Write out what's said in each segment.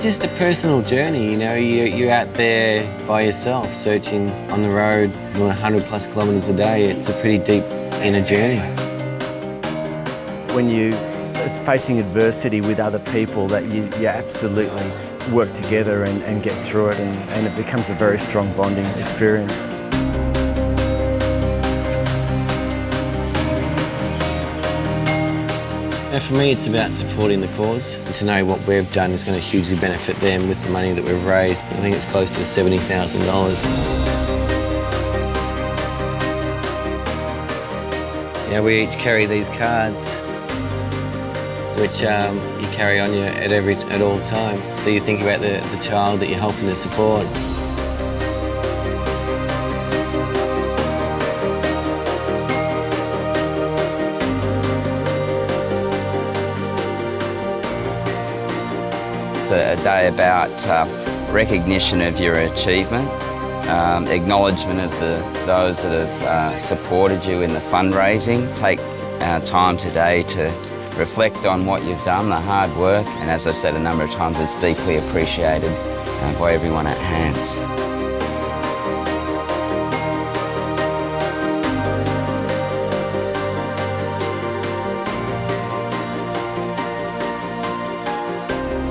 It's just a personal journey, you know. You're out there by yourself, searching on the road, doing 100+ kilometres a day. It's a pretty deep inner journey. When you are facing adversity with other people, that you absolutely work together and get through it, and it becomes a very strong bonding experience. Now for me, it's about supporting the cause, and to know what we've done is going to hugely benefit them with the money that we've raised. I think it's close to $70,000. Yeah, we each carry these cards, which you carry on you at all time. So you think about the child that you're helping to support. A day about recognition of your achievement, acknowledgement of those that have supported you in the fundraising. Take time today to reflect on what you've done, the hard work, and as I've said a number of times, it's deeply appreciated by everyone at hands.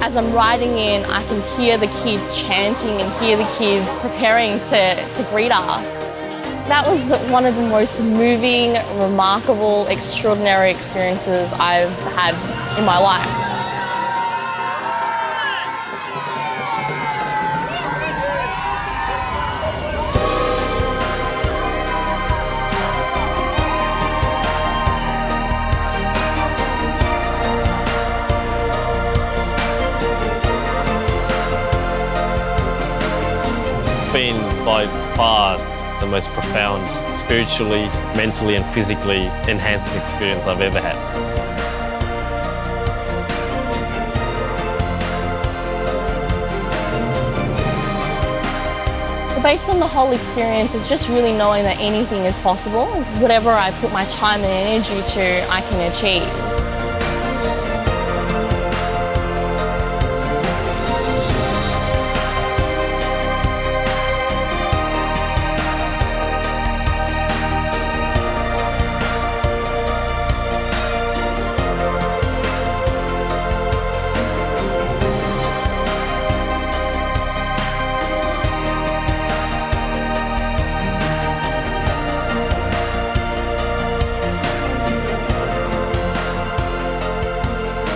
As I'm riding in, I can hear the kids chanting and hear the kids preparing to greet us. That was one of the most moving, remarkable, extraordinary experiences I've had in my life. Been by far the most profound, spiritually, mentally and physically enhancing experience I've ever had. Based on the whole experience, it's just really knowing that anything is possible. Whatever I put my time and energy to, I can achieve.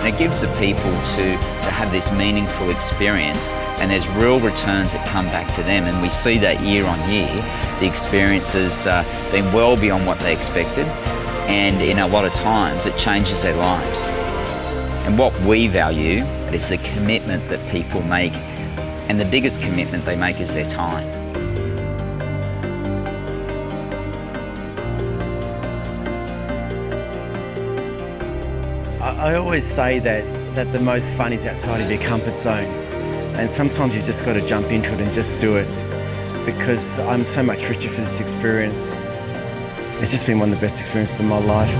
It gives the people to have this meaningful experience, and there's real returns that come back to them, and we see that year on year. The experiences been well beyond what they expected, and in a lot of times it changes their lives. And what we value is the commitment that people make, and the biggest commitment they make is their time. I always say that the most fun is outside of your comfort zone, and sometimes you just got to jump into it and just do it, because I'm so much richer for this experience. It's just been one of the best experiences of my life.